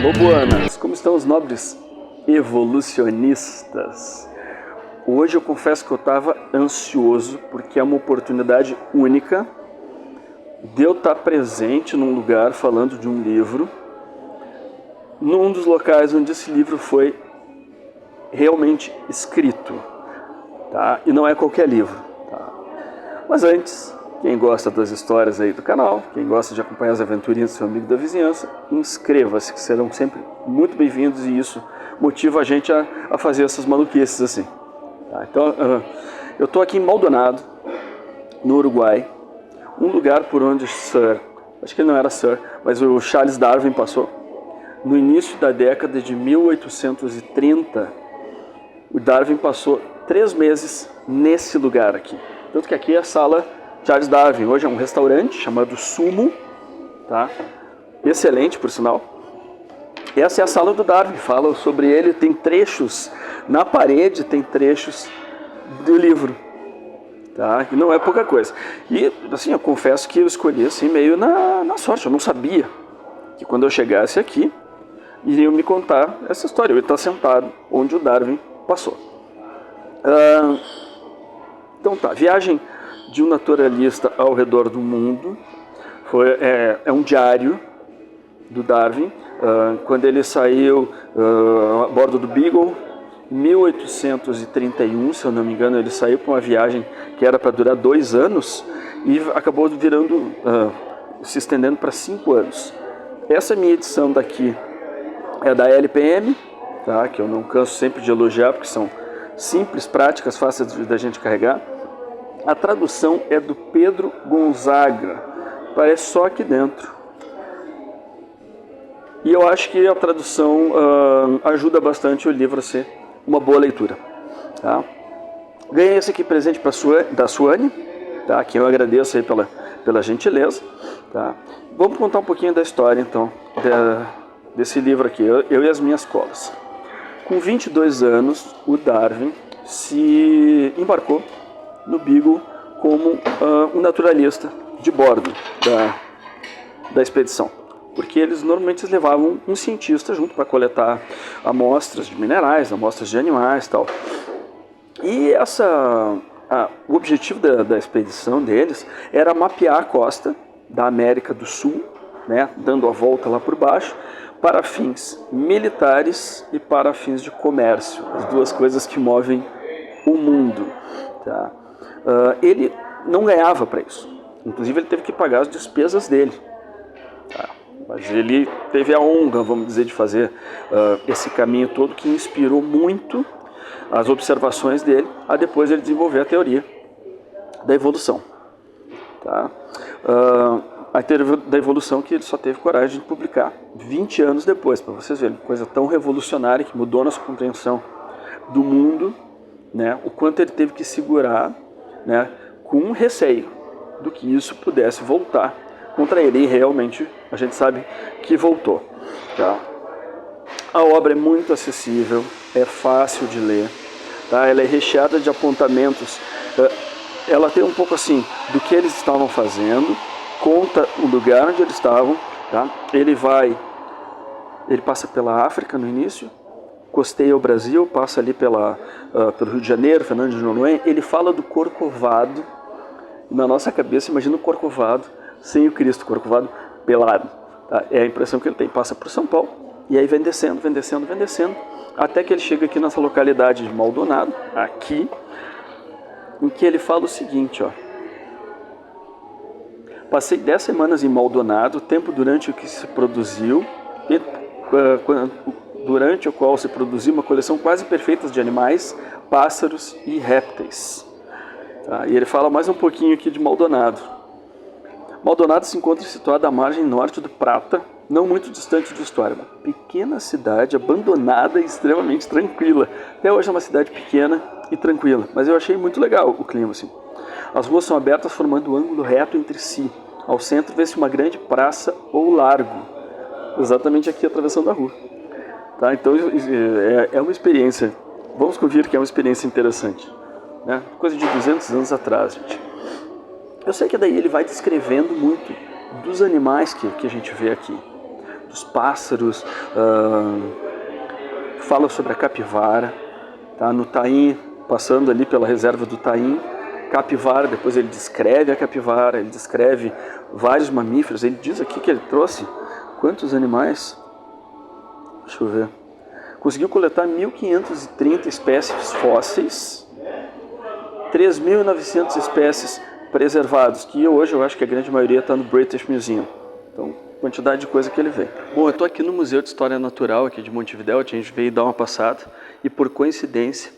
Alô, buanas! Como estão os nobres evolucionistas? Hoje eu confesso que eu estava ansioso, porque é uma oportunidade única de eu estar presente num lugar falando de um livro, num dos locais onde esse livro foi realmente escrito, tá? E não é qualquer livro, tá? Mas antes, quem gosta das histórias aí do canal, quem gosta de acompanhar as aventurinhas do seu amigo da vizinhança, inscreva-se, que serão sempre muito bem-vindos, e isso motiva a gente a fazer essas maluquices assim. Tá? Então, eu estou aqui em Maldonado, no Uruguai, um lugar por onde acho que ele não era Sir, mas o Charles Darwin passou. No início da década de 1830, o Darwin passou 3 meses nesse lugar aqui. Tanto que aqui é a sala Charles Darwin. Hoje é um restaurante chamado Sumo, tá? Excelente, por sinal. Essa é a sala do Darwin, fala sobre ele, tem trechos na parede, tem trechos do livro, tá? E não é pouca coisa. E, assim, eu confesso que eu escolhi assim meio na sorte, eu não sabia que quando eu chegasse aqui, iriam me contar essa história. Eu ia estar sentado onde o Darwin passou. Então tá, viagem de um naturalista ao redor do mundo. É um diário do Darwin, quando ele saiu a bordo do Beagle, em 1831, se eu não me engano, ele saiu para uma viagem que era para durar 2 anos e acabou se estendendo para 5 anos. Essa minha edição daqui é da LPM, tá? Que eu não canso sempre de elogiar, porque são simples, práticas, fáceis da gente carregar. A tradução é do Pedro Gonzaga, parece só aqui dentro. E eu acho que a tradução ajuda bastante o livro a ser uma boa leitura. Tá? Ganhei esse aqui presente da Suane, tá? Que eu agradeço aí pela gentileza. Tá? Vamos contar um pouquinho da história, então, desse livro aqui, Eu e as Minhas Colas. Com 22 anos, o Darwin se embarcou no Beagle como um naturalista de bordo da expedição, porque eles normalmente levavam um cientista junto para coletar amostras de minerais, amostras de animais e tal. E o objetivo da expedição deles era mapear a costa da América do Sul, né, dando a volta lá por baixo, para fins militares e para fins de comércio, as duas coisas que movem o mundo. Tá? Ele não ganhava para isso, inclusive ele teve que pagar as despesas dele. Tá? Mas ele teve a honra, vamos dizer, de fazer esse caminho todo, que inspirou muito as observações dele, a depois ele desenvolver a teoria da evolução. Tá? A teoria da evolução que ele só teve coragem de publicar 20 anos depois, para vocês verem, coisa tão revolucionária que mudou nossa compreensão do mundo, né? O quanto ele teve que segurar, né, com receio do que isso pudesse voltar contra ele, e realmente a gente sabe que voltou. Tá? A obra é muito acessível, é fácil de ler, tá? Ela é recheada de apontamentos, ela tem um pouco assim do que eles estavam fazendo, conta o lugar onde eles estavam, tá? Ele passa pela África no início, costeia o Brasil, passa ali pelo Rio de Janeiro, Fernando de Noronha. Ele fala do Corcovado. Na nossa cabeça, imagina o Corcovado sem o Cristo, Corcovado pelado. Tá? É a impressão que ele tem. Passa por São Paulo e aí vem descendo, até que ele chega aqui nessa localidade de Maldonado, aqui, em que ele fala o seguinte, ó. Passei 10 semanas em Maldonado, tempo durante o que se produziu, durante o qual se produziu uma coleção quase perfeita de animais, pássaros e répteis. Tá? E ele fala mais um pouquinho aqui de Maldonado. Maldonado se encontra situada à margem norte do Prata, não muito distante de História. Uma pequena cidade abandonada e extremamente tranquila. Até hoje é uma cidade pequena e tranquila, mas eu achei muito legal o clima, assim. As ruas são abertas formando um ângulo reto entre si. Ao centro vê-se uma grande praça ou largo, exatamente aqui atravessando a rua. Tá? Então é uma experiência, vamos convir que é uma experiência interessante. Né? Coisa de 200 anos atrás, gente. Eu sei que daí ele vai descrevendo muito dos animais que a gente vê aqui. dos pássaros, fala sobre a capivara, tá? No Taim, passando ali pela reserva do Taim, capivara, depois ele descreve a capivara, ele descreve vários mamíferos, ele diz aqui que ele trouxe quantos animais? Deixa eu ver. Conseguiu coletar 1.530 espécies fósseis, 3.900 espécies preservadas, que hoje eu acho que a grande maioria está no British Museum. Então, quantidade de coisa que ele vê. Bom, eu estou aqui no Museu de História Natural aqui de Montevidéu, a gente veio dar uma passada e por coincidência,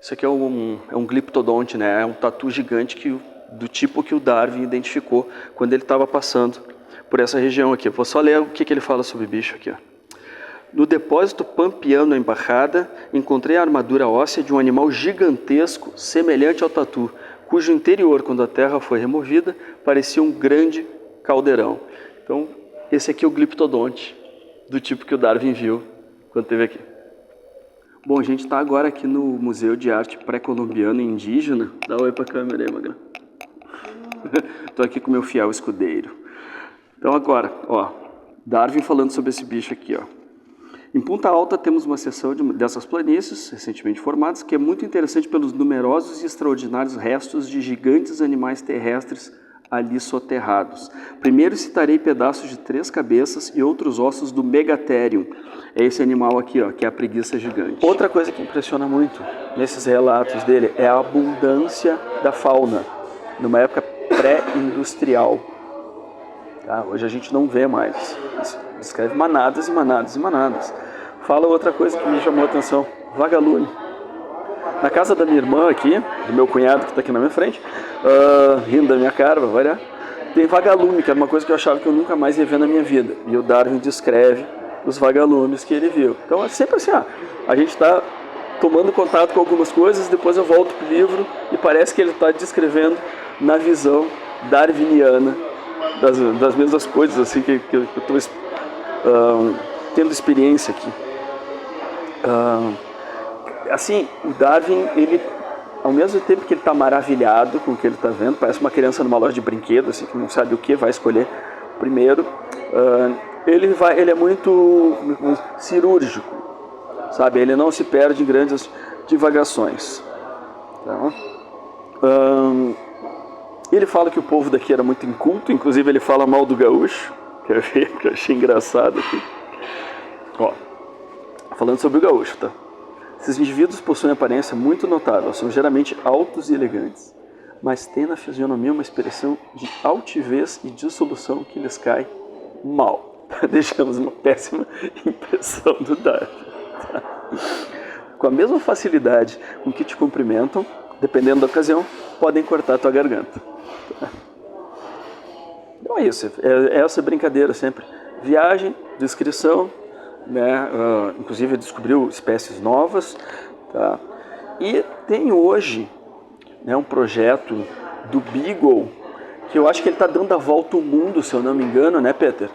isso aqui é um gliptodonte, né? É um tatu gigante do tipo que o Darwin identificou quando ele estava passando por essa região aqui. Eu vou só ler o que ele fala sobre o bicho aqui, ó. No depósito Pampiano Embarrada, encontrei a armadura óssea de um animal gigantesco, semelhante ao tatu, cujo interior, quando a terra foi removida, parecia um grande caldeirão. Então, esse aqui é o gliptodonte, do tipo que o Darwin viu quando esteve aqui. Bom, a gente está agora aqui no Museu de Arte Pré-Colombiana e Indígena. Dá um oi para a câmera aí, Magrão. Estou aqui com meu fiel escudeiro. Então agora, ó, Darwin falando sobre esse bicho aqui, ó. Em Punta Alta temos uma seção dessas planícies, recentemente formadas, que é muito interessante pelos numerosos e extraordinários restos de gigantes animais terrestres ali soterrados. Primeiro citarei pedaços de 3 cabeças e outros ossos do Megatherium. É esse animal aqui, ó, que é a preguiça gigante. Outra coisa que impressiona muito nesses relatos dele é a abundância da fauna, numa época pré-industrial. Tá? Hoje a gente não vê mais. Isso descreve manadas e manadas e manadas. Fala outra coisa que me chamou a atenção, vagalume. Na casa da minha irmã aqui, do meu cunhado que está aqui na minha frente, rindo da minha cara, vai variar, tem vagalume, que era uma coisa que eu achava que eu nunca mais ia ver na minha vida. E o Darwin descreve os vagalumes que ele viu. Então é sempre assim, a gente está tomando contato com algumas coisas, depois eu volto para o livro e parece que ele está descrevendo na visão darwiniana das mesmas coisas assim que eu estou tendo experiência aqui. Assim, o Darwin, ele, ao mesmo tempo que ele está maravilhado com o que ele está vendo, parece uma criança numa loja de brinquedos, assim, que não sabe o que vai escolher primeiro, ele é muito cirúrgico, sabe? Ele não se perde em grandes divagações. Tá? Ele fala que o povo daqui era muito inculto, inclusive ele fala mal do gaúcho, que eu achei engraçado aqui. Ó, falando sobre o gaúcho, tá? Esses indivíduos possuem aparência muito notável, são geralmente altos e elegantes, mas têm na fisionomia uma expressão de altivez e dissolução que lhes cai mal. Deixamos uma péssima impressão do Darwin. Tá? Com a mesma facilidade com que te cumprimentam, dependendo da ocasião, podem cortar a tua garganta. Tá? Então é isso, é essa brincadeira sempre. Viagem, descrição, né? Inclusive descobriu espécies novas, tá? E tem hoje, né, um projeto do Beagle, que eu acho que ele está dando a volta ao mundo, se eu não me engano, né, Peter?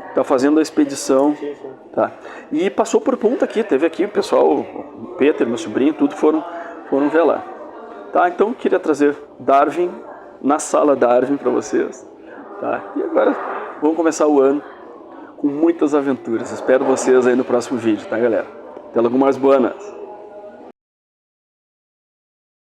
Está fazendo a expedição. Sim. Tá? E passou por Punta aqui, teve aqui o pessoal, o Peter, meu sobrinho, tudo foram ver lá. Tá? Então queria trazer Darwin na sala Darwin para vocês. Tá? E agora vamos começar o ano com muitas aventuras. Espero vocês aí no próximo vídeo, tá, galera? Até logo mais, buenas!